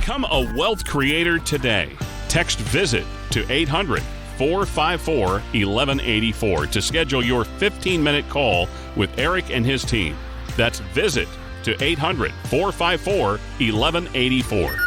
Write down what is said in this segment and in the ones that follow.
Become a wealth creator today. Text VISIT to 800-454-1184 to schedule your 15-minute call with Eric and his team. That's VISIT to 800-454-1184.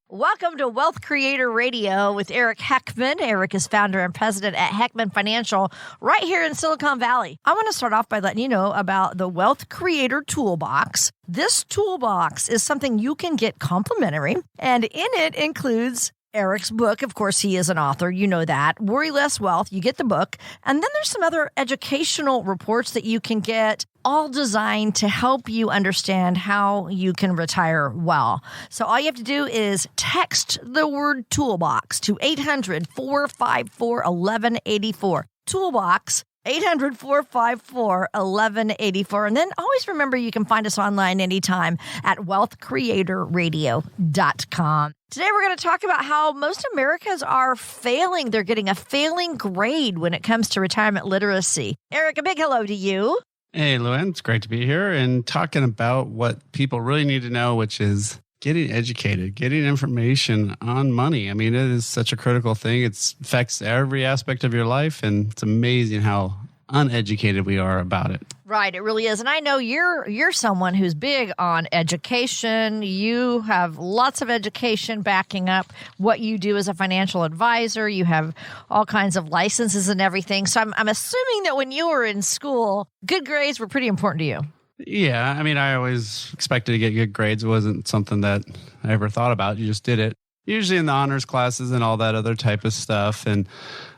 Welcome to Wealth Creator Radio with Eric Heckman. Eric is founder and president at Heckman Financial right here in Silicon Valley. I want to start off by letting you know about the Wealth Creator Toolbox. This toolbox is something you can get complimentary, and in it includes Eric's book. Of course, he is an author. You know that. Worry Less Wealth. You get the book. And then there's some other educational reports that you can get, all designed to help you understand how you can retire well. So all you have to do is text the word toolbox to 800-454-1184. Toolbox. 800-454-1184. And then always remember you can find us online anytime at wealthcreatorradio.com. Today we're going to talk about how most Americans are failing. They're getting a failing grade when it comes to retirement literacy. Eric, a big hello to you. Hey, Luann. It's great to be here and talking about what people really need to know, which is getting educated, getting information on money. I mean, it is such a critical thing. It affects every aspect of your life, and it's amazing how uneducated we are about it. Right, it really is. And I know you're someone who's big on education. You have lots of education backing up what you do as a financial advisor. You have all kinds of licenses and everything. So I'm assuming that when you were in school, good grades were pretty important to you. Yeah, I mean, I always expected to get good grades. It wasn't something that I ever thought about. You just did it. Usually in the honors classes and all that other type of stuff. And,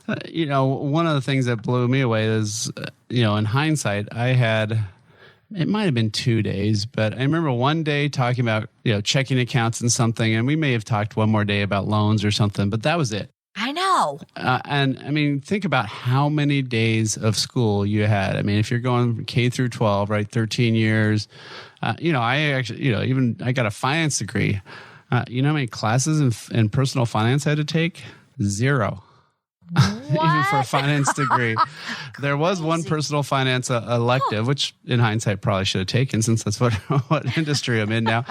one of the things that blew me away is, in hindsight, it might have been 2 days, but I remember one day talking about, checking accounts and something, and we may have talked one more day about loans or something, but that was it. I know. And I mean, think about how many days of school you had. I mean, if you're going K through 12, right, 13 years, I actually, I got a finance degree. You know how many classes in personal finance I had to take? 0. Even for a finance degree. There was one personal finance elective, which in hindsight probably should have taken since that's what industry I'm in now.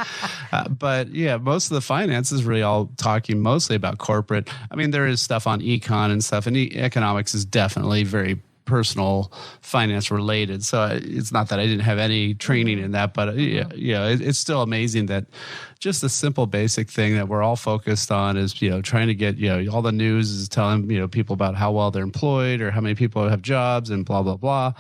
But yeah, most of the finance is really all talking mostly about corporate. I mean, there is stuff on econ and stuff, and economics is definitely very personal finance related. So it's not that I didn't have any training in that, but it's still amazing that just a simple basic thing that we're all focused on is, trying to get, all the news is telling, people about how well they're employed or how many people have jobs and blah, blah, blah.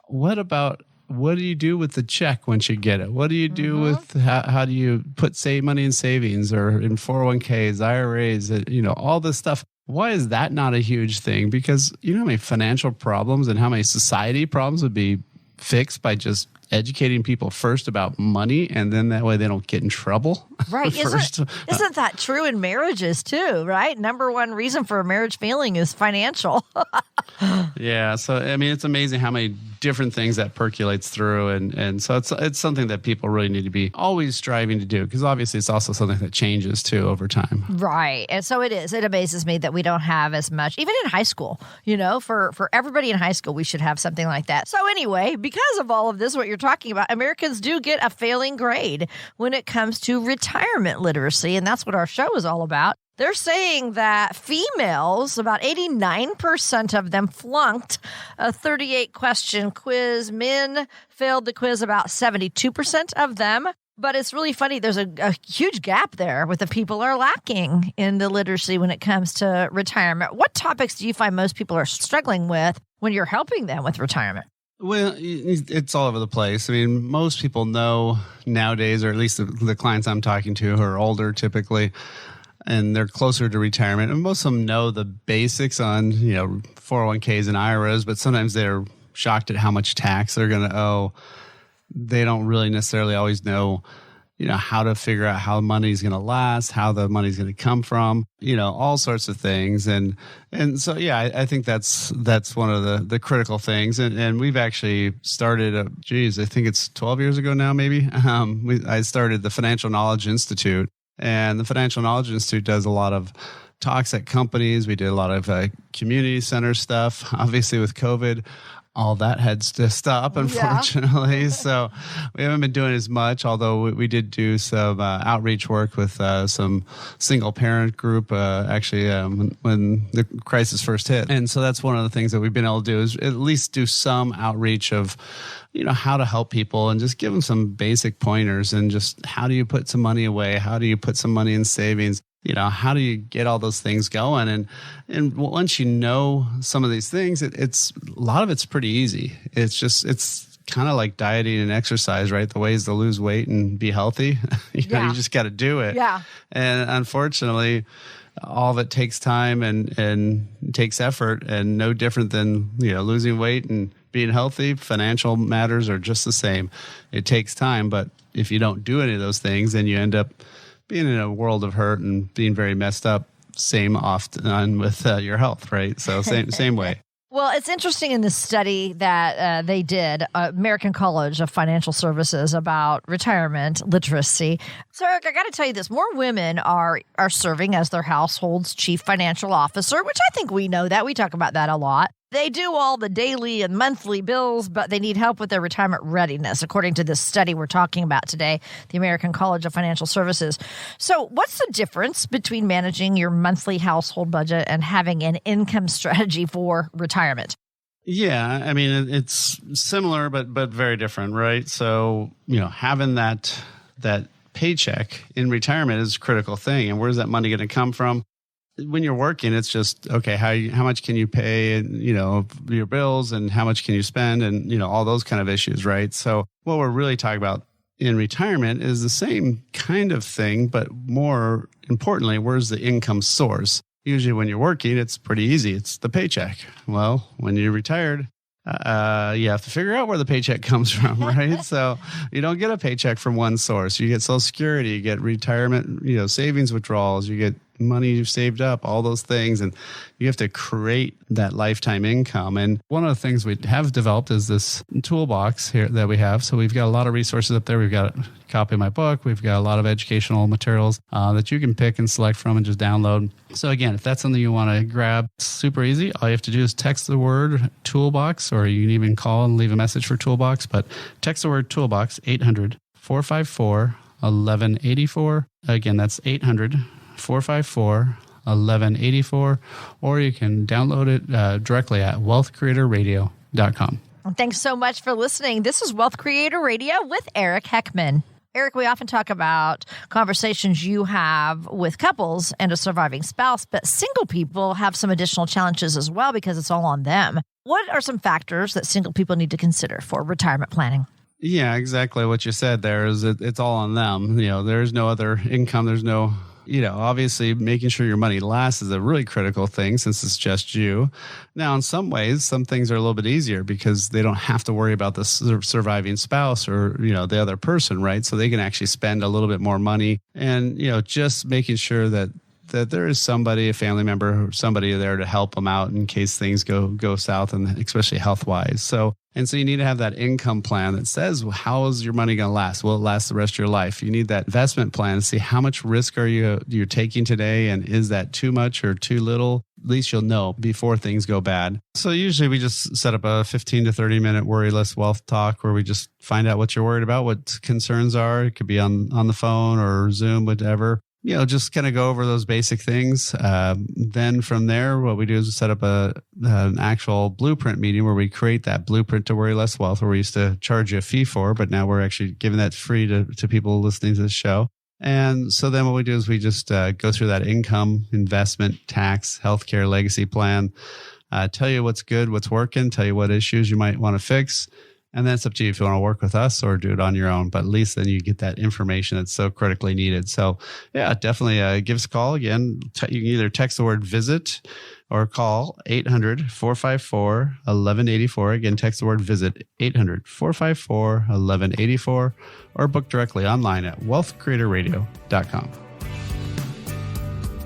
What do you do with the check once you get it? What do you do with, how do you put money in savings or in 401ks, IRAs, all this stuff? Why is that not a huge thing? Because you know how many financial problems and how many society problems would be fixed by just educating people first about money, and then that way they don't get in trouble. Right. Isn't that true in marriages too, right? Number one reason for a marriage failing is financial. Yeah. So, I mean, it's amazing how many different things that percolates through. And so it's something that people really need to be always striving to do, because obviously it's also something that changes too over time. Right. And so it is. It amazes me that we don't have as much, even in high school, for everybody in high school, we should have something like that. So anyway, because of all of this, what you're talking about, Americans do get a failing grade when it comes to retirement literacy. And that's what our show is all about. They're saying that females, about 89% of them flunked a 38-question quiz. Men failed the quiz, about 72% of them. But it's really funny. There's a huge gap there with the people are lacking in the literacy when it comes to retirement. What topics do you find most people are struggling with when you're helping them with retirement? Well, it's all over the place. I mean, most people know nowadays, or at least the clients I'm talking to who are older typically, and they're closer to retirement. And most of them know the basics on, 401ks and IRAs, but sometimes they're shocked at how much tax they're going to owe. They don't really necessarily always know, how to figure out how money's going to last, how the money's going to come from, all sorts of things. And so, yeah, I think that's one of the critical things. And we've actually started, I think it's 12 years ago now, maybe. I started the Financial Knowledge Institute. And the Financial Knowledge Institute does a lot of talks at companies. We did a lot of community center stuff. Obviously, with COVID, all that had to stop, unfortunately. Yeah. So we haven't been doing as much, although we did do some outreach work with some single parent group, when the crisis first hit. And so that's one of the things that we've been able to do is at least do some outreach of, how to help people and just give them some basic pointers and just how do you put some money away? How do you put some money in savings? How do you get all those things going? And once you know some of these things, it's a lot of it's pretty easy. It's kind of like dieting and exercise, right? The ways to lose weight and be healthy. You just got to do it. Yeah. And unfortunately, all of it takes time and takes effort, and no different than losing weight and being healthy. Financial matters are just the same. It takes time, but if you don't do any of those things, then you end up being in a world of hurt and being very messed up. Same often with your health, right? So same way. Well, it's interesting in this study that they did, American College of Financial Services, about retirement literacy. So, Eric, I got to tell you this. More women are serving as their household's chief financial officer, which I think we know that. We talk about that a lot. They do all the daily and monthly bills, but they need help with their retirement readiness, according to this study we're talking about today, the American College of Financial Services. So what's the difference between managing your monthly household budget and having an income strategy for retirement? Yeah, I mean, it's similar, but very different, right? So, having that paycheck in retirement is a critical thing. And where's that money going to come from? When you're working, it's just, okay, how much can you pay, your bills, and how much can you spend, and, all those kind of issues, right? So what we're really talking about in retirement is the same kind of thing, but more importantly, where's the income source? Usually when you're working, it's pretty easy. It's the paycheck. Well, when you're retired, you have to figure out where the paycheck comes from, right? So you don't get a paycheck from one source. You get Social Security, you get retirement, savings withdrawals, you get money you've saved up, all those things. And you have to create that lifetime income. And one of the things we have developed is this toolbox here that we have. So we've got a lot of resources up there. We've got a copy of my book. We've got a lot of educational materials that you can pick and select from and just download. So again, if that's something you want to grab, it's super easy. All you have to do is text the word toolbox, or you can even call and leave a message for toolbox. But text the word toolbox, 800-454-1184. Again, that's 800-454-1184, or you can download it directly at wealthcreatorradio.com. Thanks so much for listening. This is Wealth Creator Radio with Eric Heckman. Eric, we often talk about conversations you have with couples and a surviving spouse, but single people have some additional challenges as well because it's all on them. What are some factors that single people need to consider for retirement planning? Yeah, exactly what you said there is it's all on them. There's no other income. There's no, obviously making sure your money lasts is a really critical thing since it's just you. Now, in some ways, some things are a little bit easier because they don't have to worry about the surviving spouse or, the other person, right? So they can actually spend a little bit more money and, just making sure that there is somebody, a family member, or somebody there to help them out in case things go south, and especially health-wise. So you need to have that income plan that says, well, how is your money going to last? Will it last the rest of your life? You need that investment plan to see how much risk you're taking today, and is that too much or too little? At least you'll know before things go bad. So usually we just set up a 15 to 30-minute worry-less wealth talk where we just find out what you're worried about, what concerns are. It could be on the phone or Zoom, whatever. Just kind of go over those basic things. Then from there, what we do is set up an actual blueprint meeting where we create that blueprint to worry less wealth, where we used to charge you a fee for, but now we're actually giving that free to people listening to the show. And so then what we do is we just go through that income, investment, tax, healthcare, legacy plan, tell you what's good, what's working, tell you what issues you might want to fix. And then it's up to you if you want to work with us or do it on your own. But at least then you get that information that's so critically needed. So yeah, definitely give us a call. Again, you can either text the word visit or call 800-454-1184. Again, text the word visit, 800-454-1184, or book directly online at wealthcreatorradio.com.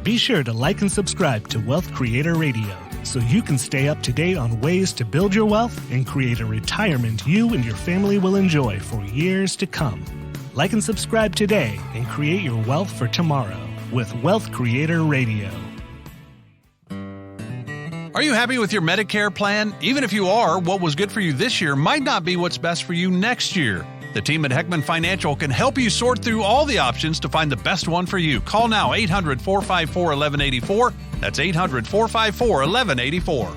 Be sure to like and subscribe to Wealth Creator Radio so you can stay up to date on ways to build your wealth and create a retirement you and your family will enjoy for years to come. Like and subscribe today and create your wealth for tomorrow with Wealth Creator Radio. Are Are you happy with your Medicare plan? Even if you are, what was good for you this year might not be what's best for you next year. The team at Heckman Financial can help you sort through all the options to find the best one for you. Call now, 800-454-1184. That's 800-454-1184.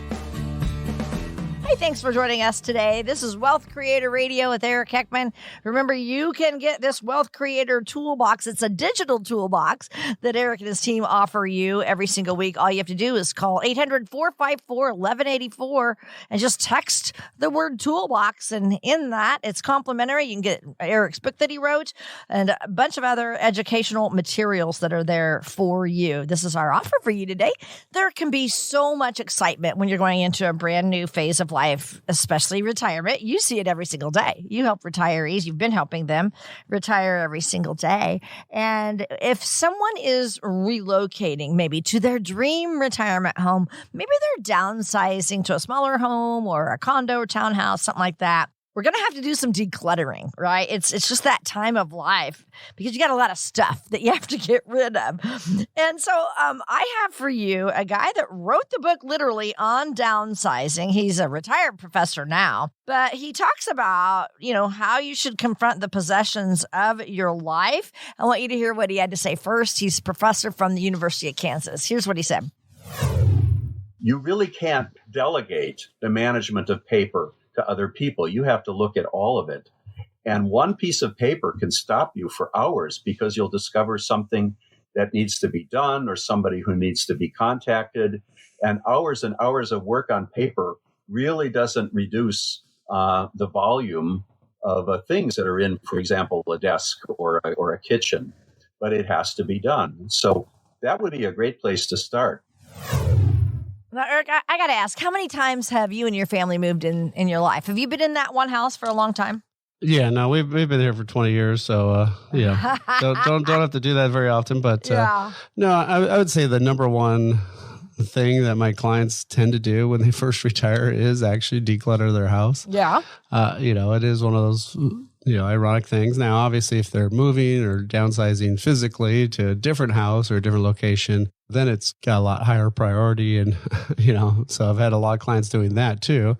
Hey, thanks for joining us today. This is Wealth Creator Radio with Eric Heckman. Remember, you can get this Wealth Creator Toolbox. It's a digital toolbox that Eric and his team offer you every single week. All you have to do is call 800-454-1184 and just text the word toolbox. And in that, it's complimentary. You can get Eric's book that he wrote and a bunch of other educational materials that are there for you. This is our offer for you today. There can be so much excitement when you're going into a brand new phase of life, especially retirement. You see it every single day. You help retirees. You've been helping them retire every single day. And if someone is relocating maybe to their dream retirement home, maybe they're downsizing to a smaller home or a condo or townhouse, something like that, we're going to have to do some decluttering, right? It's just that time of life because you got a lot of stuff that you have to get rid of. And so I have for you a guy that wrote the book literally on downsizing. He's a retired professor now, but he talks about, how you should confront the possessions of your life. I want you to hear what he had to say first. He's a professor from the University of Kansas. Here's what he said. You really can't delegate the management of paper to other people. You have to look at all of it. And one piece of paper can stop you for hours because you'll discover something that needs to be done or somebody who needs to be contacted. And hours of work on paper really doesn't reduce the volume of things that are in, for example, a desk or a kitchen, but it has to be done. So that would be a great place to start. Now, Eric, I got to ask, how many times have you and your family moved in your life? Have you been in that one house for a long time? Yeah, no, we've been here for 20 years, so yeah, don't have to do that very often. But no, I would say the number one thing that my clients tend to do when they first retire is actually declutter their house. Yeah, it is one of those ironic things. Now, obviously, if they're moving or downsizing physically to a different house or a different location, then it's got a lot higher priority. And, so I've had a lot of clients doing that too.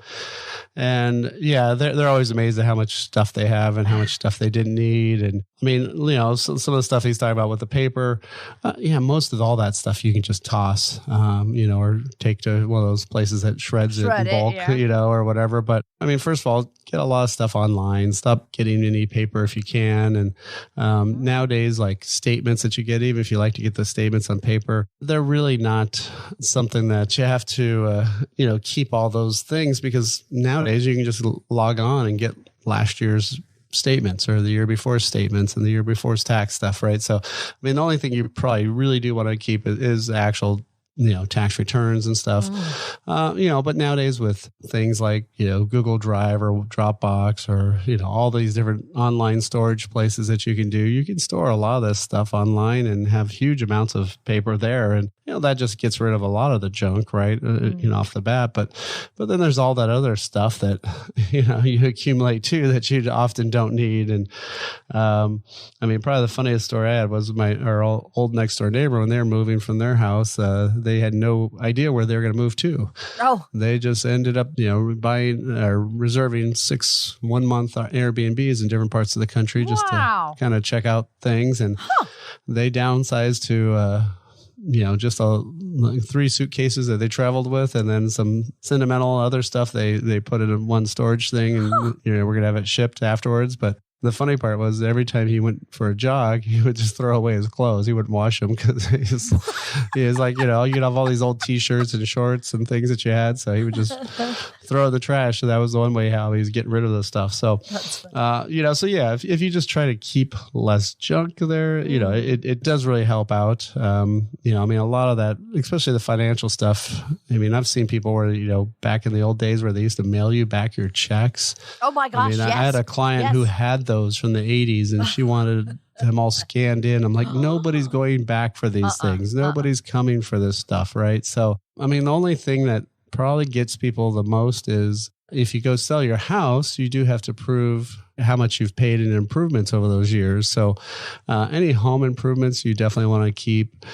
And yeah, they're always amazed at how much stuff they have and how much stuff they didn't need. And I mean, some of the stuff he's talking about with the paper, most of all that stuff you can just toss, or take to one of those places that shreds it in bulk, or whatever. But I mean, first of all, get a lot of stuff online. Stop getting any paper if you can. And nowadays, like statements that you get, even if you like to get the statements on paper, they're really not something that you have to, keep all those things, because nowadays you can just log on and get last year's statements or the year before statements and the year before's tax stuff, right? So, I mean, the only thing you probably really do want to keep is actual tax returns and stuff. But nowadays with things like, Google Drive or Dropbox or, all these different online storage places that you can store a lot of this stuff online and have huge amounts of paper there. And, that just gets rid of a lot of the junk, right? Off the bat. But then there's all that other stuff that, you accumulate too that you often don't need. And, probably the funniest story I had was our old next door neighbor, when they were moving from their house, they had no idea where they were going to move to. Oh, they just ended up, buying or reserving 6 1-month Airbnbs in different parts of the country just to kind of check out things. And they downsized to, just 3 suitcases that they traveled with, and then some sentimental other stuff they put in one storage thing, and we're gonna have it shipped afterwards. But the funny part was every time he went for a jog, he would just throw away his clothes. He wouldn't wash them because he was like, you'd have all these old T-shirts and shorts and things that you had. So he would just throw in the trash. So that was the one way how he was getting rid of the stuff. So, so yeah, if you just try to keep less junk there, it does really help out. A lot of that, especially the financial stuff. I've seen people where, back in the old days where they used to mail you back your checks. Oh my gosh. I had a client who had those from the 80s, and she wanted them all scanned in. I'm like, nobody's going back for these things. Nobody's coming for this stuff, right? So, the only thing that probably gets people the most is if you go sell your house, you do have to prove how much you've paid in improvements over those years. So any home improvements you definitely want to keep.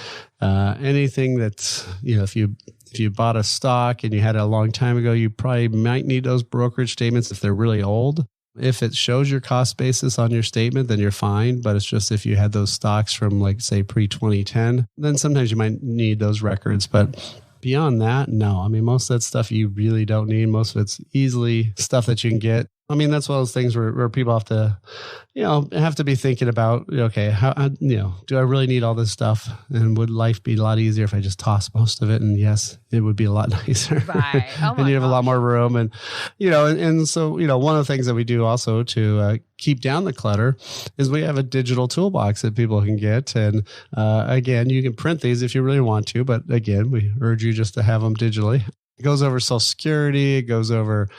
Anything that's, if If you bought a stock and you had it a long time ago, you probably might need those brokerage statements if they're really old. If it shows your cost basis on your statement, then you're fine. But it's just if you had those stocks from, like, say, pre-2010, then sometimes you might need those records. But beyond that, no. I mean, most of that stuff you really don't need. Most of it's easily stuff that you can get. I mean, that's one of those things where people have to, have to be thinking about, okay, how, do I really need all this stuff? And would life be a lot easier if I just toss most of it? And yes, it would be a lot nicer. Right. Oh and you have a lot more room. And, and so, one of the things that we do also to keep down the clutter is we have a digital toolbox that people can get. And again, you can print these if you really want to. But again, we urge you just to have them digitally. It goes over Social Security. It goes over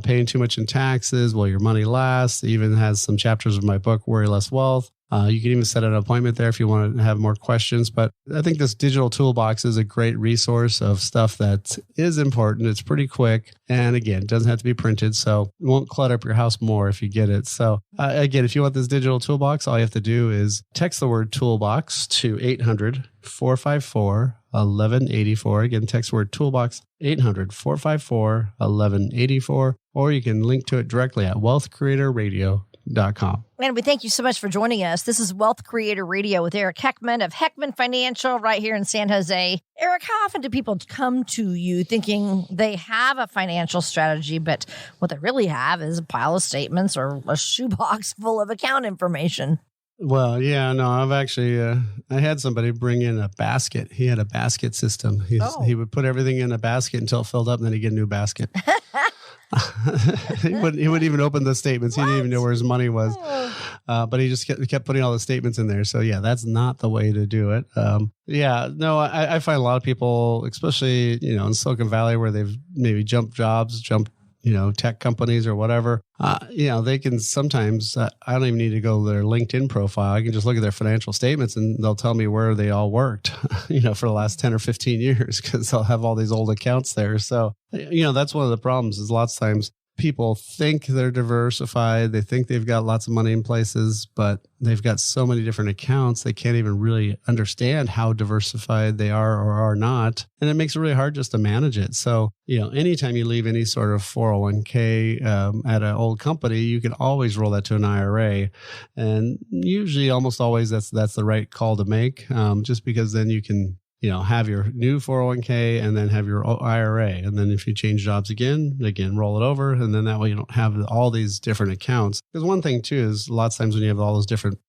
paying too much in taxes. Will your money last? It even has some chapters of my book, Worry Less Wealth. You can even set an appointment there if you want to have more questions. But I think this digital toolbox is a great resource of stuff that is important. It's pretty quick. And again, it doesn't have to be printed. So it won't clutter up your house more if you get it. So again, if you want this digital toolbox, all you have to do is text the word toolbox to 800-454-1184. Again, text word toolbox 800-454-1184, or you can link to it directly at wealthcreatorradio.com. And we thank you so much for joining us. This is Wealth Creator Radio with Eric Heckman of Heckman Financial right here in San Jose. Eric, how often do people come to you thinking they have a financial strategy, but what they really have is a pile of statements or a shoebox full of account information? Well, yeah, no, I've actually, I had somebody bring in a basket. He had a basket system. He would put everything in a basket until it filled up, and then he'd get a new basket. He wouldn't even open the statements. He didn't even know where his money was. But he just kept putting all the statements in there. So yeah, that's not the way to do it. I find a lot of people, especially, in Silicon Valley, where they've maybe jumped jobs, tech companies or whatever, they can sometimes, I don't even need to go to their LinkedIn profile. I can just look at their financial statements and they'll tell me where they all worked, for the last 10 or 15 years, because they'll have all these old accounts there. So, that's one of the problems is lots of times people think they're diversified. They think they've got lots of money in places, but they've got so many different accounts. They can't even really understand how diversified they are or are not. And it makes it really hard just to manage it. So, anytime you leave any sort of 401k at an old company, you can always roll that to an IRA. And usually, almost always, that's the right call to make, just because then you can have your new 401k and then have your IRA. And then if you change jobs again, roll it over. And then that way you don't have all these different accounts. Because one thing too is a lot of times when you have all those different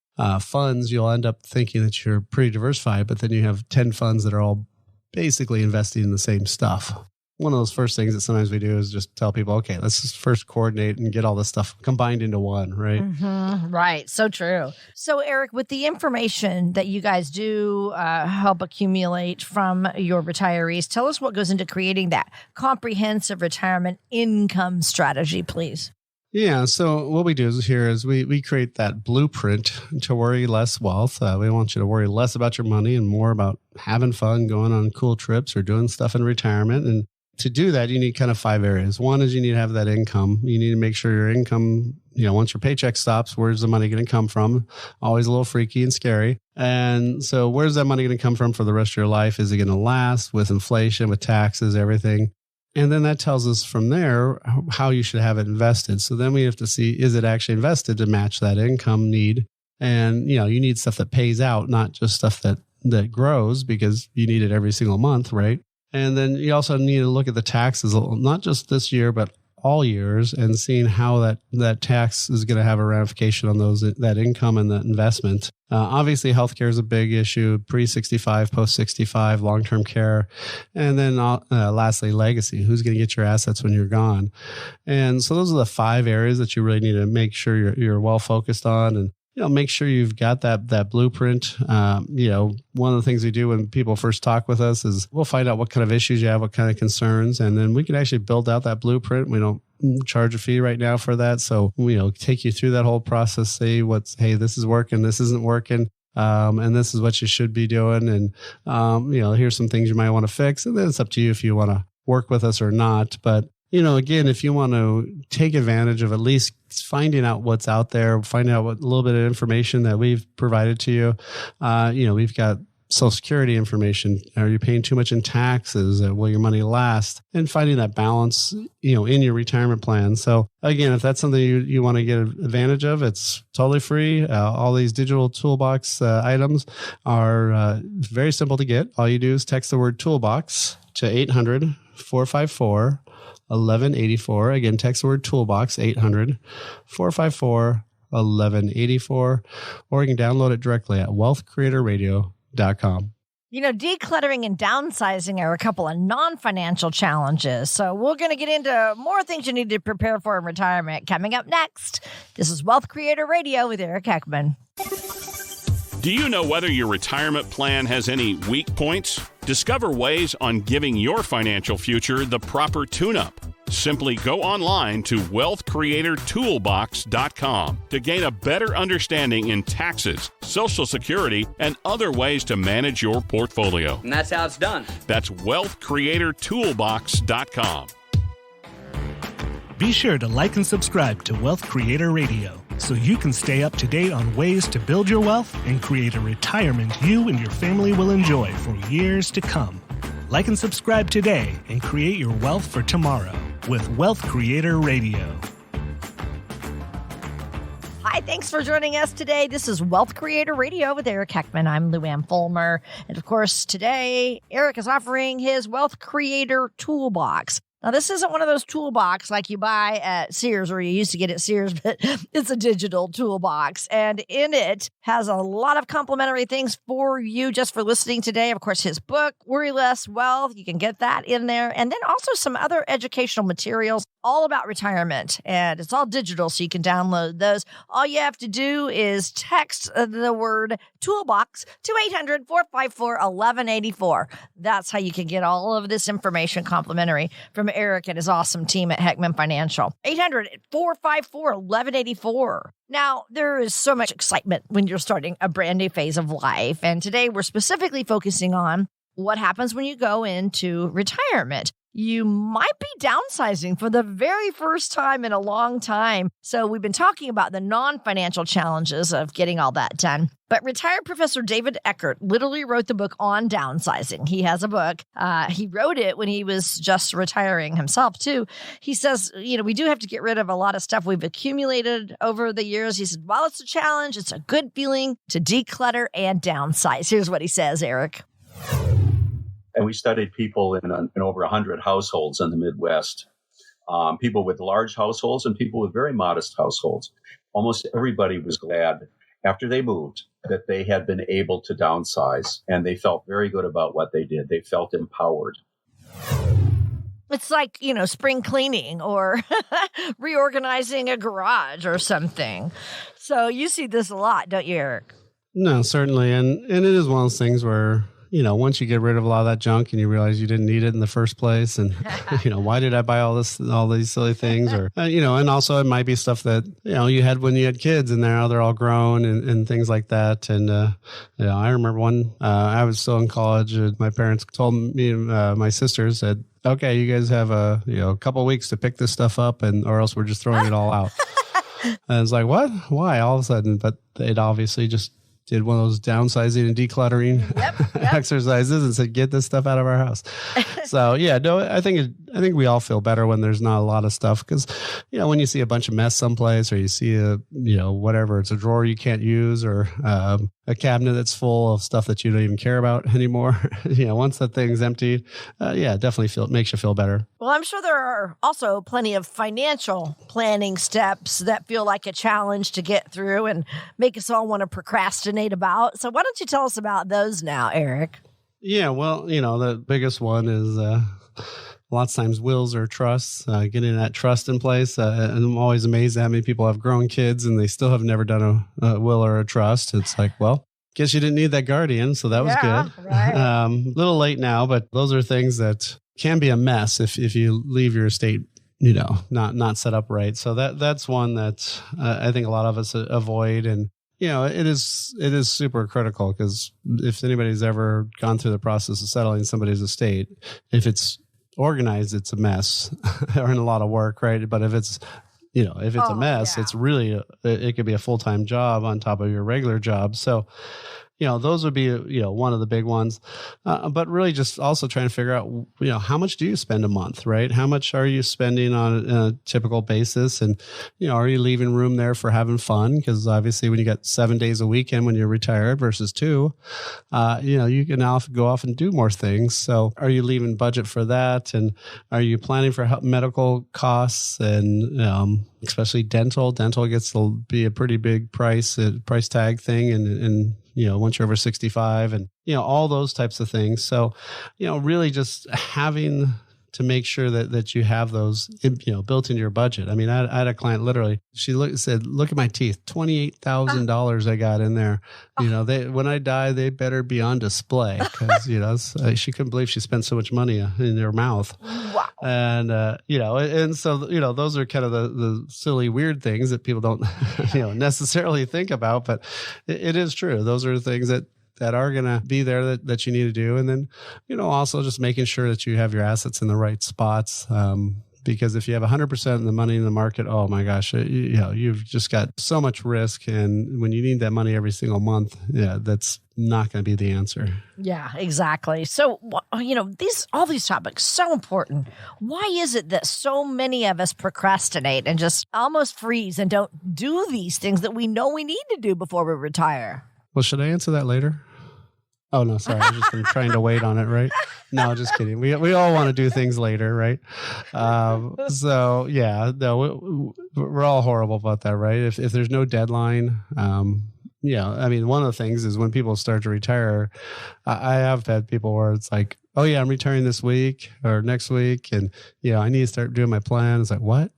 funds, you'll end up thinking that you're pretty diversified, but then you have 10 funds that are all basically investing in the same stuff. One of those first things that sometimes we do is just tell people, okay, let's just first coordinate and get all this stuff combined into one, right? Mm-hmm. Right. So true. So, Eric, with the information that you guys do help accumulate from your retirees, tell us what goes into creating that comprehensive retirement income strategy, please. Yeah. So what we do is we create that blueprint to worry less wealth. We want you to worry less about your money and more about having fun, going on cool trips or doing stuff in retirement. And to do that, you need kind of 5 areas. One is you need to have that income. You need to make sure your income, once your paycheck stops, where's the money going to come from? Always a little freaky and scary. And so where's that money going to come from for the rest of your life? Is it going to last with inflation, with taxes, everything? And then that tells us from there how you should have it invested. So then we have to see, is it actually invested to match that income need? And, you need stuff that pays out, not just stuff that grows, because you need it every single month, right? And then you also need to look at the taxes, not just this year, but all years, and seeing how that tax is going to have a ramification on that income and that investment. Obviously, healthcare is a big issue, pre-65, post-65, long-term care. And then lastly, legacy. Who's going to get your assets when you're gone? And so those are the 5 areas that you really need to make sure you're well focused on. And make sure you've got that blueprint. One of the things we do when people first talk with us is we'll find out what kind of issues you have, what kind of concerns, and then we can actually build out that blueprint. We don't charge a fee right now for that. So, take you through that whole process, say hey, this is working, this isn't working. And this is what you should be doing. And, here's some things you might want to fix. And then it's up to you if you want to work with us or not. But again, if you want to take advantage of at least finding out what's out there, finding out a little bit of information that we've provided to you, we've got Social Security information? Are you paying too much in taxes? Will your money last? And finding that balance, in your retirement plan. So again, if that's something you want to get advantage of, it's totally free. All these digital toolbox items are very simple to get. All you do is text the word toolbox to 800-454-1184. Again, text the word toolbox, 800-454-1184, or you can download it directly at wealthcreatorradio.com. Decluttering and downsizing are a couple of non-financial challenges. So we're going to get into more things you need to prepare for in retirement coming up next. This is Wealth Creator Radio with Eric Heckman. Do you know whether your retirement plan has any weak points? Discover ways on giving your financial future the proper tune-up. Simply go online to wealthcreatortoolbox.com to gain a better understanding in taxes, Social Security, and other ways to manage your portfolio. And that's how it's done. That's wealthcreatortoolbox.com. Be sure to like and subscribe to Wealth Creator Radio so you can stay up to date on ways to build your wealth and create a retirement you and your family will enjoy for years to come. Like and subscribe today and create your wealth for tomorrow with Wealth Creator Radio. Hi, thanks for joining us today. This is Wealth Creator Radio with Eric Heckman. I'm Luann Fulmer. And of course, today, Eric is offering his Wealth Creator Toolbox. Now, this isn't one of those toolbox like you buy at Sears, or you used to get at Sears, but it's a digital toolbox. And in it has a lot of complimentary things for you just for listening today. Of course, his book, Worry Less Wealth, you can get that in there. And then also some other educational materials all about retirement. And it's all digital, so you can download those. All you have to do is text the word toolbox to 800-454-1184. That's how you can get all of this information complimentary from Eric and his awesome team at Heckman Financial. 800-454-1184. Now, there is so much excitement when you're starting a brand new phase of life. And today we're specifically focusing on what happens when you go into retirement. You might be downsizing for the very first time in a long time. So we've been talking about the non-financial challenges of getting all that done. But retired Professor David Eckert literally wrote the book on downsizing. He has a book. He wrote it when he was just retiring himself, too. He says, we do have to get rid of a lot of stuff we've accumulated over the years. He said, while it's a challenge, it's a good feeling to declutter and downsize. Here's what he says, Eric. And we studied people in over 100 households in the Midwest, people with large households and people with very modest households. Almost everybody was glad after they moved that they had been able to downsize, and they felt very good about what they did. They felt empowered. It's like, spring cleaning or reorganizing a garage or something. So you see this a lot, don't you, Eric? No, certainly. And it is one of those things where, once you get rid of a lot of that junk and you realize you didn't need it in the first place, and, why did I buy all these silly things? Or, and also it might be stuff that, you had when you had kids and now they're all grown and things like that. And, I remember I was still in college, and my parents told me, my sisters said, okay, you guys have a couple of weeks to pick this stuff up or else we're just throwing it all out. And I was like, what? Why all of a sudden? But it obviously just did one of those downsizing and decluttering exercises and said, get this stuff out of our house. So I think we all feel better when there's not a lot of stuff, because, when you see a bunch of mess someplace, or you see whatever, it's a drawer you can't use, or a cabinet that's full of stuff that you don't even care about anymore. Once that thing's emptied, it definitely makes you feel better. Well, I'm sure there are also plenty of financial planning steps that feel like a challenge to get through and make us all want to procrastinate about. So why don't you tell us about those now, Eric? Yeah, well, the biggest one is lots of times wills or trusts, getting that trust in place. And I'm always amazed at how many people have grown kids and they still have never done a will or a trust. It's like, well, guess you didn't need that guardian, so that was good. Right. A little late now, but those are things that can be a mess if you leave your estate, not set up right. So that's one that I think a lot of us avoid. And it is super critical, because if anybody's ever gone through the process of settling somebody's estate, if it's organized, it's a mess or in a lot of work, right? But if it's a mess, it's really, it could be a full-time job on top of your regular job. So, those would be, one of the big ones. But really just also trying to figure out, how much do you spend a month, right? How much are you spending on a typical basis? And, are you leaving room there for having fun? Because obviously when you got 7 days a weekend when you're retired versus 2, you can now go off and do more things. So are you leaving budget for that? And are you planning for medical costs and, especially dental? Dental gets to be a pretty big price tag thing. And once you're over 65 and, all those types of things. So, really just having to make sure that you have those, built into your budget. I mean, I had a client literally, she said, look at my teeth, $28,000 I got in there. When I die, they better be on display because, she couldn't believe she spent so much money in her mouth. Wow. And, and so, those are kind of the silly, weird things that people don't, necessarily think about, but it is true. Those are the things that are going to be there that you need to do. And then, also just making sure that you have your assets in the right spots. Because if you have 100% of the money in the market, oh my gosh, you've just got so much risk. And when you need that money every single month, that's not going to be the answer. Yeah, exactly. So, all these topics, so important. Why is it that so many of us procrastinate and just almost freeze and don't do these things that we know we need to do before we retire? Well, should I answer that later? Oh, no, sorry. I was just trying to wait on it, right? No, just kidding. We all want to do things later, right? So, yeah, no, we're all horrible about that, right? If there's no deadline, one of the things is when people start to retire, I have had people where it's like, oh, yeah, I'm retiring this week or next week. And, I need to start doing my plan. It's like, what?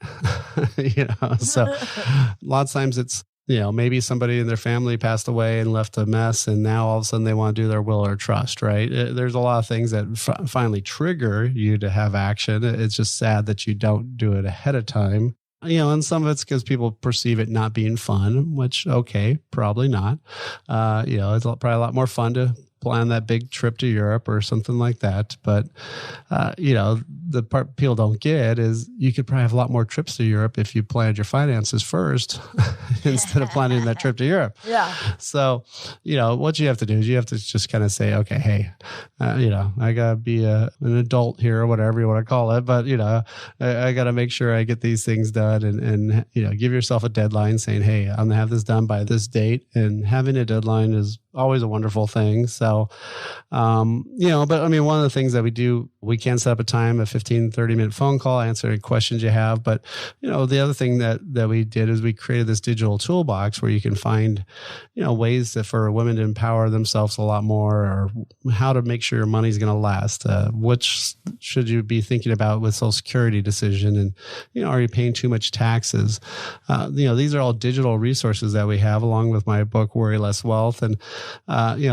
So a lot of times it's, maybe somebody in their family passed away and left a mess, and now all of a sudden they want to do their will or trust, right? There's a lot of things that finally trigger you to have action. It's just sad that you don't do it ahead of time. And some of it's because people perceive it not being fun, which, okay, probably not. It's probably a lot more fun to plan that big trip to Europe or something like that. But, the part people don't get is you could probably have a lot more trips to Europe if you planned your finances first instead of planning that trip to Europe. Yeah. So, what you have to do is you have to just kind of say, okay, hey, I got to be an adult here or whatever you want to call it. But, I got to make sure I get these things done and give yourself a deadline saying, hey, I'm going to have this done by this date. And having a deadline is always a wonderful thing. So, but I mean, one of the things that we can set up a time, a 15, 30-minute phone call, answer any questions you have. But, the other thing that we did is we created this digital toolbox where you can find, ways for women to empower themselves a lot more, or how to make sure your money's going to last. Which should you be thinking about with Social Security decision? And, are you paying too much taxes? These are all digital resources that we have along with my book, Worry Less Wealth. And,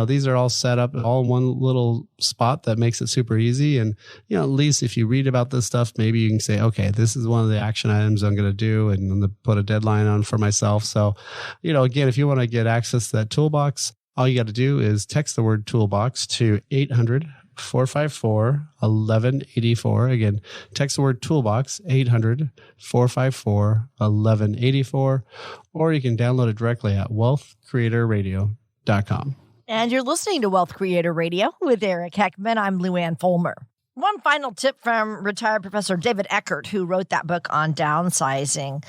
these are all set up all in one little spot that makes it super easy. And, at least if you read about this stuff, maybe you can say, okay, this is one of the action items I'm going to do, and I'm going to put a deadline on for myself. So, again, if you want to get access to that toolbox, all you got to do is text the word toolbox to 800-454-1184. Again, text the word toolbox, 800-454-1184, or you can download it directly at wealthcreatorradio.com. And you're listening to Wealth Creator Radio with Eric Heckman. I'm Lou Ann Fulmer. One final tip from retired Professor David Eckert, who wrote that book on downsizing.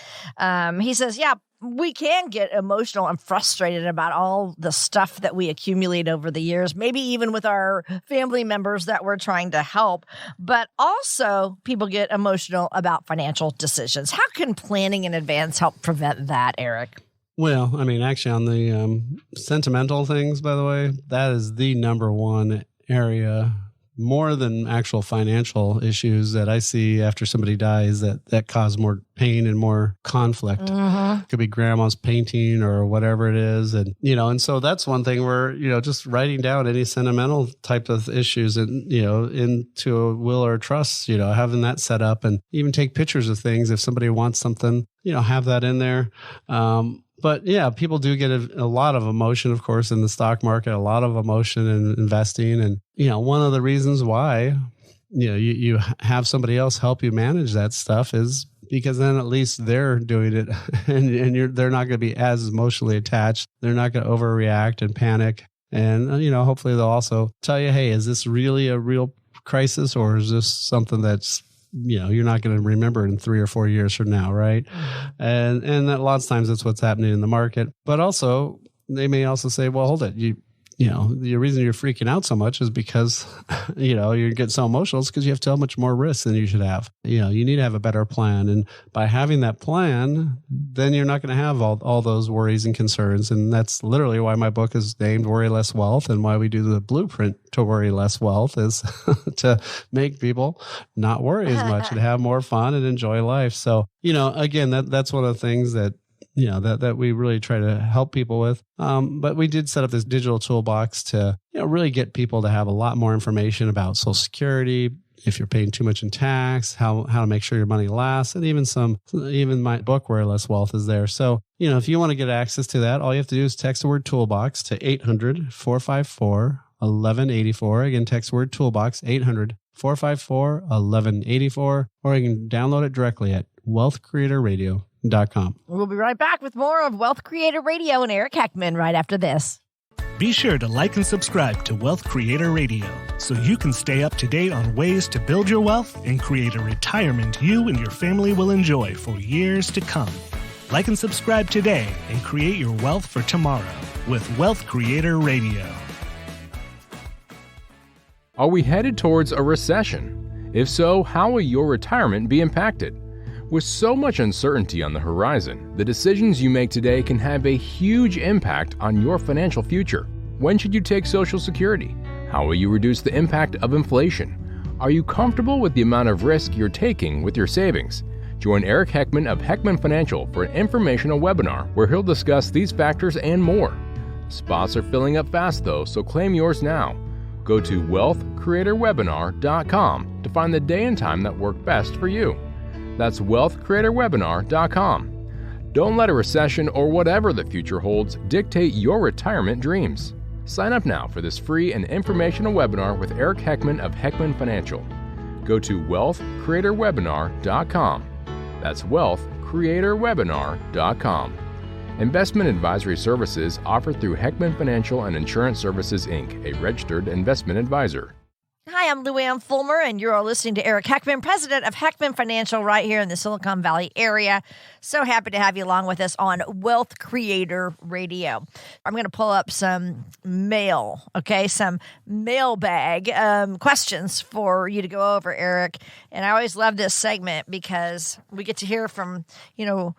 He says, we can get emotional and frustrated about all the stuff that we accumulate over the years, maybe even with our family members that we're trying to help. But also people get emotional about financial decisions. How can planning in advance help prevent that, Eric? Well, I mean, actually on the sentimental things, by the way, that is the number one area, more than actual financial issues, that I see after somebody dies that cause more pain and more conflict. Mm-hmm. It could be grandma's painting or whatever it is. And, and so that's one thing where, just writing down any sentimental type of issues and, into a will or a trust, having that set up, and even take pictures of things. If somebody wants something, have that in there. But yeah, people do get a lot of emotion, of course, in the stock market, a lot of emotion in investing. And, one of the reasons why, you have somebody else help you manage that stuff is because then at least they're doing it and they're not going to be as emotionally attached. They're not going to overreact and panic. And, hopefully they'll also tell you, hey, is this really a real crisis, or is this something that's, you're not going to remember in 3 or 4 years from now, right? And a lot of times that's what's happening in the market. But also, they may also say, well, hold it. The reason you're freaking out so much is because, you're getting so emotional. It's because you have so much more risk than you should have. You need to have a better plan. And by having that plan, then you're not going to have all those worries and concerns. And that's literally why my book is named Worry Less Wealth, and why we do the blueprint to worry less wealth is to make people not worry as much and have more fun and enjoy life. So, again, that's one of the things that that we really try to help people with. But we did set up this digital toolbox to, really get people to have a lot more information about Social Security, if you're paying too much in tax, how to make sure your money lasts, and even my book, Worry Less Wealth, is there. So, if you want to get access to that, all you have to do is text the word toolbox to 800-454-1184. Again, text the word toolbox, 800-454-1184, or you can download it directly at wealthcreatorradio.com. We'll be right back with more of Wealth Creator Radio and Eric Heckman right after this. Be sure to like and subscribe to Wealth Creator Radio so you can stay up to date on ways to build your wealth and create a retirement you and your family will enjoy for years to come. Like and subscribe today and create your wealth for tomorrow with Wealth Creator Radio. Are we headed towards a recession? If so, how will your retirement be impacted? With so much uncertainty on the horizon, the decisions you make today can have a huge impact on your financial future. When should you take Social Security? How will you reduce the impact of inflation? Are you comfortable with the amount of risk you're taking with your savings? Join Eric Heckman of Heckman Financial for an informational webinar where he'll discuss these factors and more. Spots are filling up fast though, so claim yours now. Go to wealthcreatorwebinar.com to find the day and time that work best for you. That's wealthcreatorwebinar.com. Don't let a recession or whatever the future holds dictate your retirement dreams. Sign up now for this free and informational webinar with Eric Heckman of Heckman Financial. Go to wealthcreatorwebinar.com. That's wealthcreatorwebinar.com. Investment advisory services offered through Heckman Financial and Insurance Services, Inc., a registered investment advisor. Hi, I'm Lou Ann Fulmer, and you're all listening to Eric Heckman, president of Heckman Financial right here in the Silicon Valley area. So happy to have you along with us on Wealth Creator Radio. I'm going to pull up some mail, some mailbag questions for you to go over, Eric. And I always love this segment because we get to hear from, real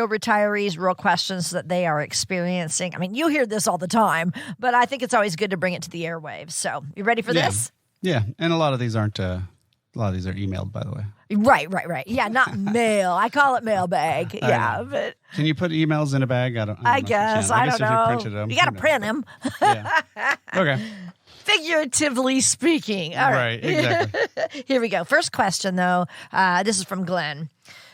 retirees, real questions that they are experiencing. I mean, you hear this all the time, but I think it's always good to bring it to the airwaves. So you ready for this? Yeah, and a lot of these are emailed, by the way. Right. Yeah, not mail. I call it mailbag. Yeah, but can you put emails in a bag? I guess I don't know. If you printed them, you got to print them. Yeah. Okay. Figuratively speaking. All right. Exactly. Here we go. First question, though. This is from Glenn.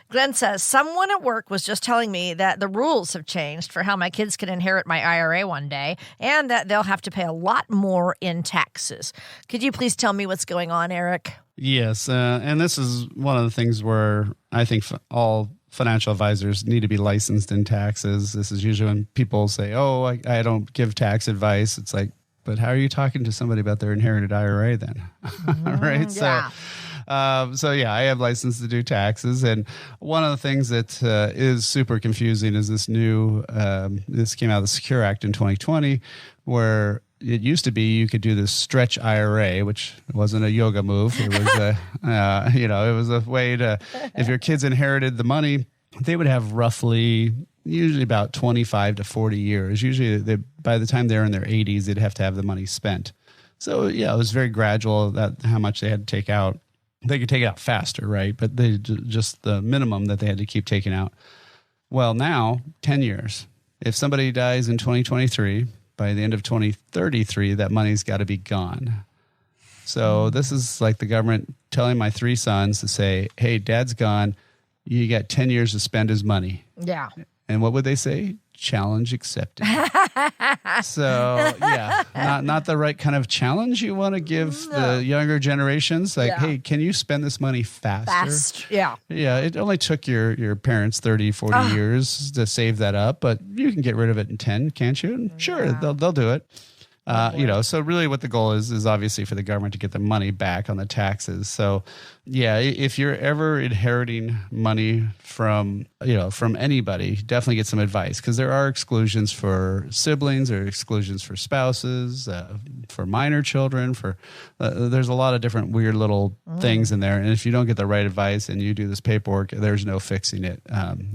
Glenn says, someone at work was just telling me that the rules have changed for how my kids can inherit my IRA one day and that they'll have to pay a lot more in taxes. Could you please tell me what's going on, Eric? Yes. And this is one of the things where I think all financial advisors need to be licensed in taxes. This is usually when people say, oh, I don't give tax advice. It's like, but how are you talking to somebody about their inherited IRA then? Right? Yeah. So I have license to do taxes, and one of the things that is super confusing is this new. This came out of the Secure Act in 2020, where it used to be you could do this stretch IRA, which wasn't a yoga move. It was it was a way to, if your kids inherited the money, they would have usually about 25 to 40 years. Usually, by the time they're in their 80s, they'd have to have the money spent. So it was very gradual how much they had to take out. They could take it out faster, right? But they just the minimum that they had to keep taking out. Well, now, 10 years. If somebody dies in 2023, by the end of 2033, that money's got to be gone. So this is like the government telling my 3 sons to say, hey, dad's gone. You got 10 years to spend his money. Yeah. And what would they say? Challenge accepted. So, not the right kind of challenge you want to give the younger generations. Like, hey, can you spend this money faster? Yeah. Yeah, it only took your parents 30, 40 years to save that up, but you can get rid of it in 10, can't you? And sure, they'll do it. So really what the goal is obviously for the government to get the money back on the taxes. So yeah, if you're ever inheriting money from anybody, definitely get some advice, because there are exclusions for siblings, or exclusions for spouses, for minor children, there's a lot of different weird little things in there. And if you don't get the right advice and you do this paperwork, there's no fixing it.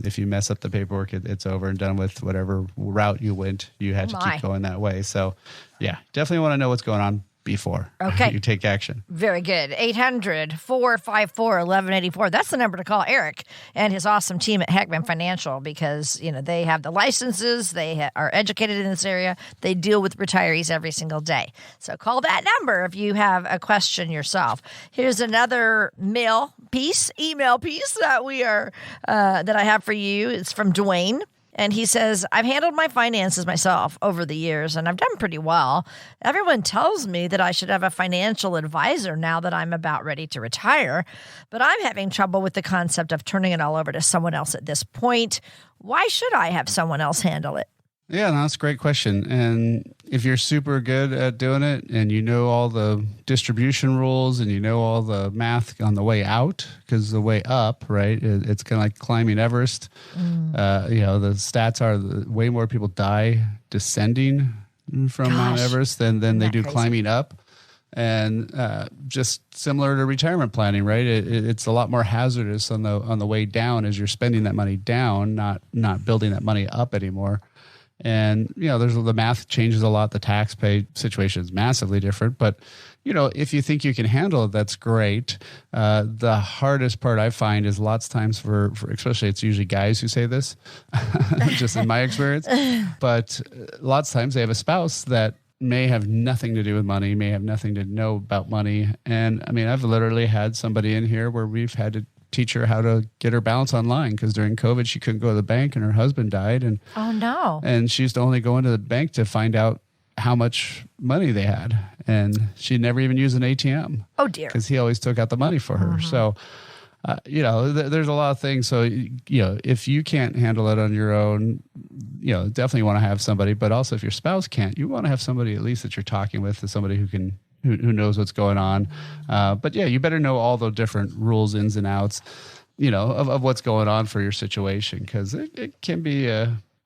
If you mess up the paperwork, it's over and done with. Whatever route you went, you had to keep going that way. So yeah, definitely want to know what's going on before you take action. Very good. 800-454-1184. That's the number to call Eric and his awesome team at Heckman Financial, because, they have the licenses. They are educated in this area. They deal with retirees every single day. So call that number if you have a question yourself. Here's another email piece that that I have for you. It's from Dwayne. And he says, I've handled my finances myself over the years, and I've done pretty well. Everyone tells me that I should have a financial advisor now that I'm about ready to retire, but I'm having trouble with the concept of turning it all over to someone else at this point. Why should I have someone else handle it? Yeah, that's a great question. And if you're super good at doing it, and you know all the distribution rules, and you know all the math on the way out, because the way up, right, it's kind of like climbing Everest. The stats are way more people die descending from Mount Everest than they do climbing up. And just similar to retirement planning, right? It's a lot more hazardous on the way down, as you're spending that money down, not building that money up anymore. And, there's the math changes a lot. The tax pay situation is massively different. But, if you think you can handle it, that's great. The hardest part I find is lots of times for especially it's usually guys who say this, just in my experience. But lots of times they have a spouse that may have nothing to do with money, may have nothing to know about money. And I mean, I've literally had somebody in here where we've had to teach her how to get her balance online, because during COVID she couldn't go to the bank and her husband died, and and she used to only go into the bank to find out how much money they had, and she'd never even use an ATM. Oh dear, because he always took out the money for her. So there's a lot of things. So if you can't handle it on your own, definitely want to have somebody. But also, if your spouse can't, you want to have somebody at least that you're talking with, somebody who knows what's going on. But yeah, you better know all the different rules, ins and outs, of what's going on for your situation, because it can be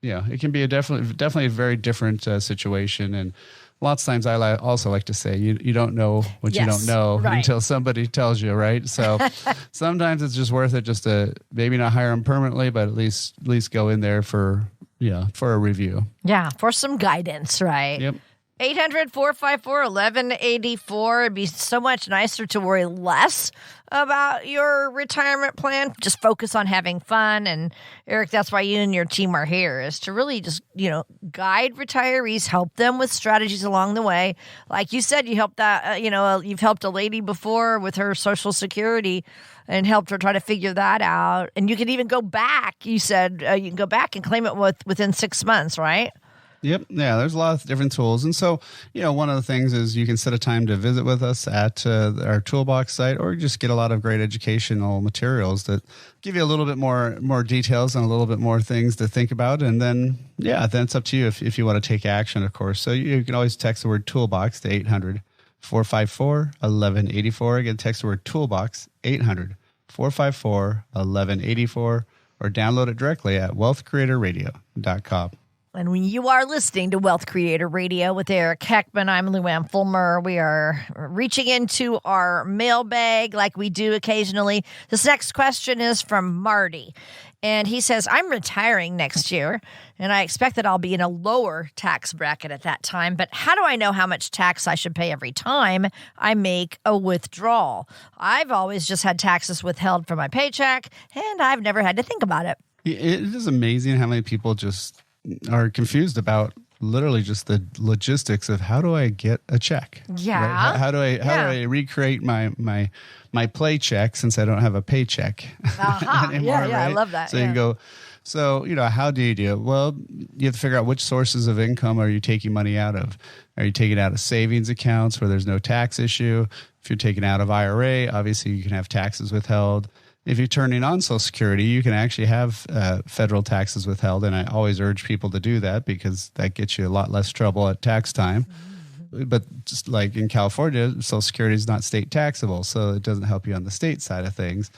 definitely a very different situation. And lots of times I also like to say, you don't know what you don't know until somebody tells you, right? So sometimes it's just worth it just to maybe not hire them permanently, but at least go in there for a review. Yeah, for some guidance, right? Yep. 800-454-1184. It'd be so much nicer to worry less about your retirement plan. Just focus on having fun. And Eric, that's why you and your team are here, is to really just, guide retirees, help them with strategies along the way. Like you said, you helped you've helped a lady before with her Social Security and helped her try to figure that out. And you can even go back. You said you can go back and claim it within 6 months, right? Yep. Yeah, there's a lot of different tools. And so, one of the things is you can set a time to visit with us at our Toolbox site, or just get a lot of great educational materials that give you a little bit more details and a little bit more things to think about. And then, then it's up to you if you want to take action, of course. So you can always text the word Toolbox to 800-454-1184. Again, text the word Toolbox, 800-454-1184, or download it directly at wealthcreatorradio.com. And when you are listening to Wealth Creator Radio with Eric Heckman, I'm Luann Fulmer. We are reaching into our mailbag like we do occasionally. This next question is from Marty. And he says, I'm retiring next year, and I expect that I'll be in a lower tax bracket at that time. But how do I know how much tax I should pay every time I make a withdrawal? I've always just had taxes withheld from my paycheck, and I've never had to think about it. It is amazing how many people just are confused about literally just the logistics of how do I get a check? Yeah. Right? How do I recreate my paycheck, since I don't have a paycheck anymore? Yeah, right? I love that. So you can go, how do you do it? Well, you have to figure out which sources of income are you taking money out of. Are you taking out of savings accounts where there's no tax issue? If you're taking out of IRA, obviously you can have taxes withheld. If you're turning on Social Security, you can actually have federal taxes withheld. And I always urge people to do that, because that gets you a lot less trouble at tax time. But just like in California, Social Security is not state taxable, so it doesn't help you on the state side of things.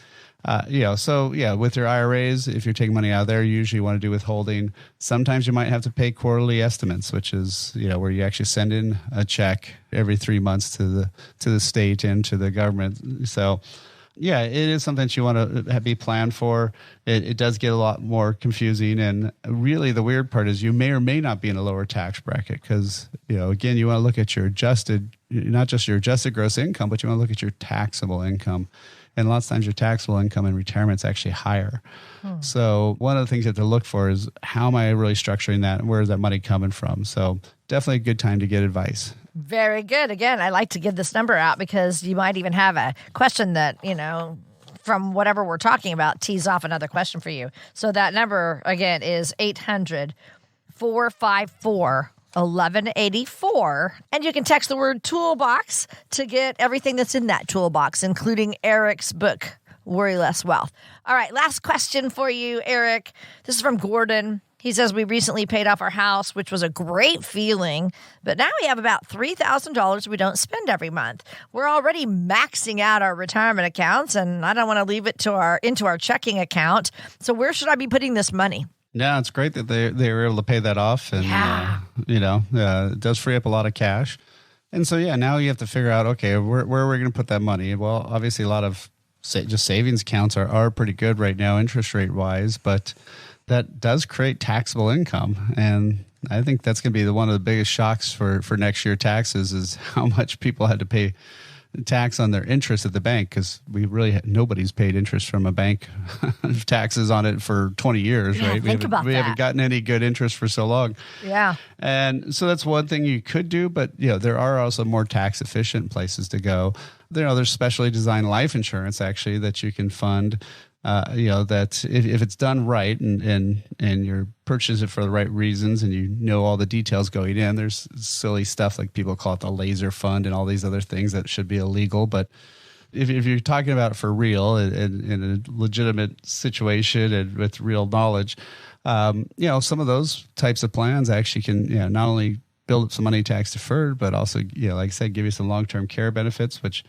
With your IRAs, if you're taking money out of there, you usually want to do withholding. Sometimes you might have to pay quarterly estimates, which is, where you actually send in a check every 3 months to the state and to the government. So, yeah, it is something that you want to be planned for. It does get a lot more confusing. And really the weird part is you may or may not be in a lower tax bracket because, again, you want to look at your not just your adjusted gross income, but you want to look at your taxable income. And lots of times your taxable income in retirement is actually higher. So one of the things you have to look for is how am I really structuring that and where is that money coming from? So definitely a good time to get advice. Very good. Again, I like to give this number out because you might even have a question that, from whatever we're talking about, tease off another question for you. So that number, again, is 800-454-1184. And you can text the word toolbox to get everything that's in that toolbox, including Eric's book, Worry Less Wealth. All right, last question for you, Eric. This is from Gordon. He says, we recently paid off our house, which was a great feeling, but now we have about $3,000 we don't spend every month. We're already maxing out our retirement accounts, and I don't want to leave it into our checking account. So where should I be putting this money? Yeah, it's great that they were able to pay that off. And, it does free up a lot of cash. And so, now you have to figure out, okay, where are we going to put that money? Well, obviously a lot of just savings accounts are pretty good right now, interest rate wise, but that does create taxable income. And I think that's going to be one of the biggest shocks for next year taxes is how much people had to pay tax on their interest at the bank, because nobody's paid interest from a bank taxes on it for 20 years, right? We haven't gotten any good interest for so long. Yeah. And so that's one thing you could do, but there are also more tax efficient places to go. There's specially designed life insurance actually that you can fund. That if it's done right and you're purchasing it for the right reasons and all the details going in, there's silly stuff like people call it the laser fund and all these other things that should be illegal. But if you're talking about it for real and in a legitimate situation and with real knowledge, some of those types of plans actually can, not only build up some money tax deferred, but also, like I said, give you some long-term care benefits, which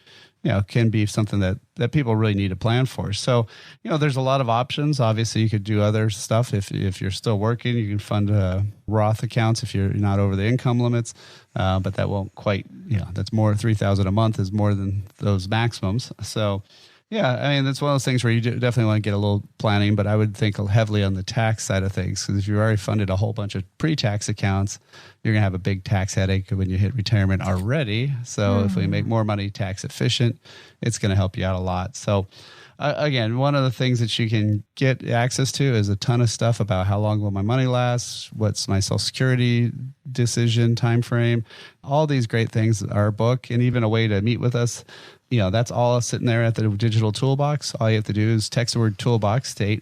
can be something that people really need to plan for. So, there's a lot of options. Obviously, you could do other stuff. If you're still working, you can fund Roth accounts if you're not over the income limits. But that won't quite, that's more $3,000 a month is more than those maximums. So, that's one of those things where you definitely want to get a little planning, but I would think heavily on the tax side of things, because if you've already funded a whole bunch of pre-tax accounts, you're going to have a big tax headache when you hit retirement already. So if we make more money tax efficient, it's going to help you out a lot. So again, one of the things that you can get access to is a ton of stuff about how long will my money last, what's my Social Security decision time frame, all these great things, our book, and even a way to meet with us. That's all sitting there at the digital toolbox. All you have to do is text the word toolbox to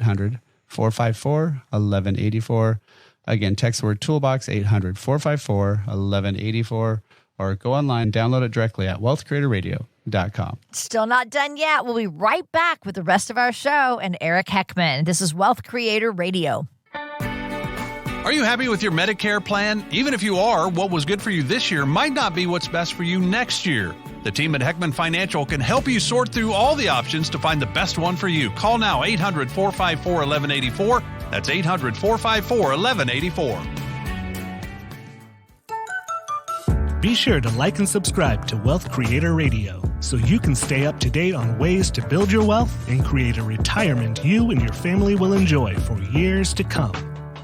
800-454-1184. Again, text the word toolbox, 800-454-1184, or go online, download it directly at wealthcreatorradio.com. Still not done yet. We'll be right back with the rest of our show and Eric Heckman. This is Wealth Creator Radio. Are you happy with your Medicare plan? Even if you are, what was good for you this year might not be what's best for you next year. The team at Heckman Financial can help you sort through all the options to find the best one for you. Call now, 800-454-1184. That's 800-454-1184. Be sure to like and subscribe to Wealth Creator Radio so you can stay up to date on ways to build your wealth and create a retirement you and your family will enjoy for years to come.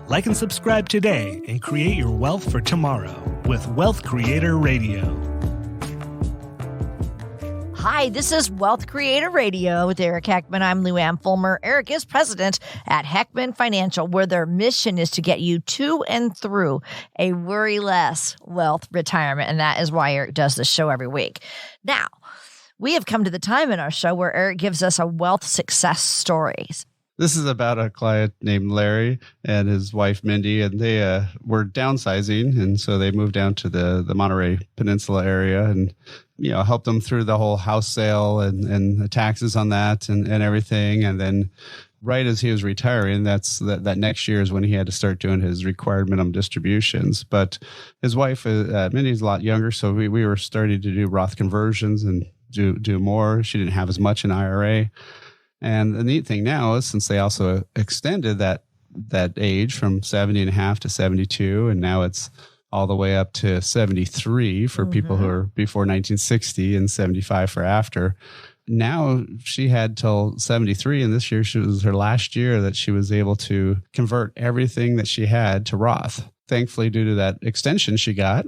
Like and subscribe today and create your wealth for tomorrow with Wealth Creator Radio. Hi, this is Wealth Creator Radio with Eric Heckman. I'm Lou Ann Fulmer. Eric is president at Heckman Financial, where their mission is to get you to and through a worry-less wealth retirement. And that is why Eric does this show every week. Now, we have come to the time in our show where Eric gives us a wealth success stories. This is about a client named Larry and his wife, Mindy, and they were downsizing. And so they moved down to the Monterey Peninsula area and, helped them through the whole house sale and the taxes on that and everything. And then right as he was retiring, that next year is when he had to start doing his required minimum distributions. But his wife, Mindy's a lot younger, so we were starting to do Roth conversions and do more. She didn't have as much in IRA. And the neat thing now is, since they also extended that age from 70 and a half to 72, and now it's all the way up to 73 for people who are before 1960 and 75 for after. Now she had till 73, and this year was her last year that she was able to convert everything that she had to Roth. Thankfully, due to that extension she got,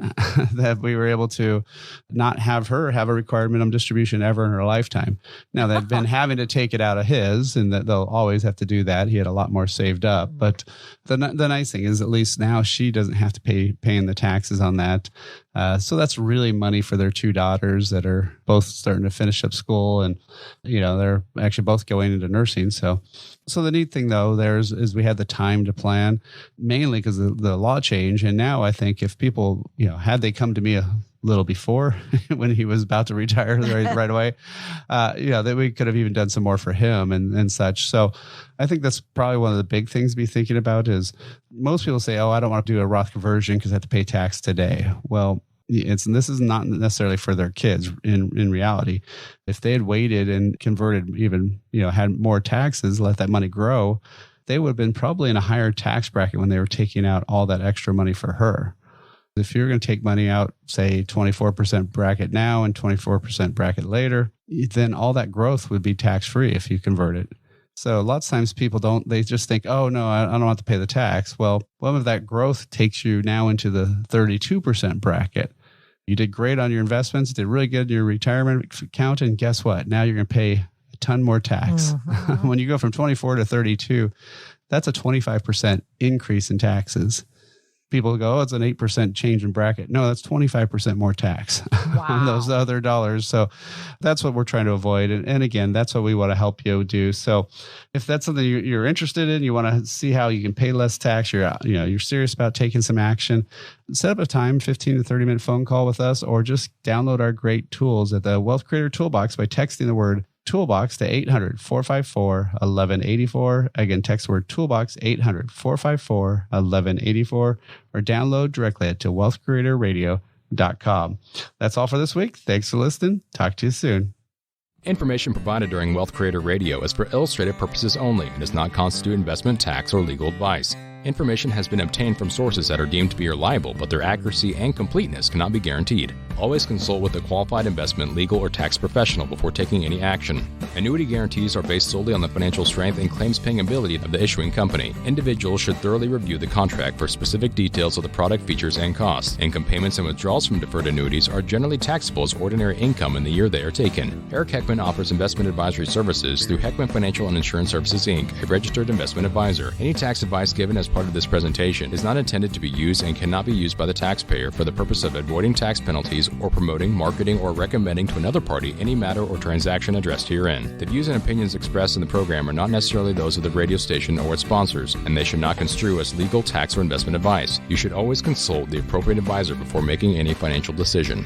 that we were able to not have her have a required minimum distribution ever in her lifetime. Now, they've been having to take it out of his, and that they'll always have to do that. He had a lot more saved up. But the nice thing is, at least now she doesn't have to paying the taxes on that. So that's really money for their two daughters that are both starting to finish up school, and they're actually both going into nursing. So the neat thing though is we had the time to plan, mainly because the law changed. And now I think if people had they come to me a little before when he was about to retire right away, that we could have even done some more for him and such. So I think that's probably one of the big things to be thinking about. Is most people say, I don't want to do a Roth conversion because I have to pay tax today. Well, this is not necessarily for their kids in reality. If they had waited and converted, even, had more taxes, let that money grow, they would have been probably in a higher tax bracket when they were taking out all that extra money for her. If you're going to take money out, say 24% bracket now and 24% bracket later, then all that growth would be tax-free if you convert it. So lots of times people they just think, oh no, I don't have to pay the tax. Well, one of that growth takes you now into the 32% bracket. You did great on your investments, did really good in your retirement account, and guess what? Now you're going to pay a ton more tax. When you go from 24 to 32, that's a 25% increase in taxes. People go, it's an 8% change in bracket. No, that's 25% more tax on those other dollars. So that's what we're trying to avoid. And again, that's what we want to help you do. So if that's something you're interested in, you want to see how you can pay less tax, you're serious about taking some action, set up a time, 15 to 30 minute phone call with us, or just download our great tools at the Wealth Creator Toolbox by texting the word Toolbox to 800-454-1184. Again, text the word Toolbox 800-454-1184, or download directly at wealthcreatorradio.com. That's all for this week. Thanks for listening. Talk to you soon. Information provided during Wealth Creator Radio is for illustrative purposes only and does not constitute investment, tax, or legal advice. Information has been obtained from sources that are deemed to be reliable, but their accuracy and completeness cannot be guaranteed. Always consult with a qualified investment, legal, or tax professional before taking any action. Annuity guarantees are based solely on the financial strength and claims-paying ability of the issuing company. Individuals should thoroughly review the contract for specific details of the product features and costs. Income payments and withdrawals from deferred annuities are generally taxable as ordinary income in the year they are taken. Eric Heckman offers investment advisory services through Heckman Financial and Insurance Services, Inc., a registered investment advisor. Any tax advice given as part of this presentation is not intended to be used and cannot be used by the taxpayer for the purpose of avoiding tax penalties or promoting, marketing, or recommending to another party any matter or transaction addressed herein. The views and opinions expressed in the program are not necessarily those of the radio station or its sponsors, and they should not construe as legal, tax, or investment advice. You should always consult the appropriate advisor before making any financial decision.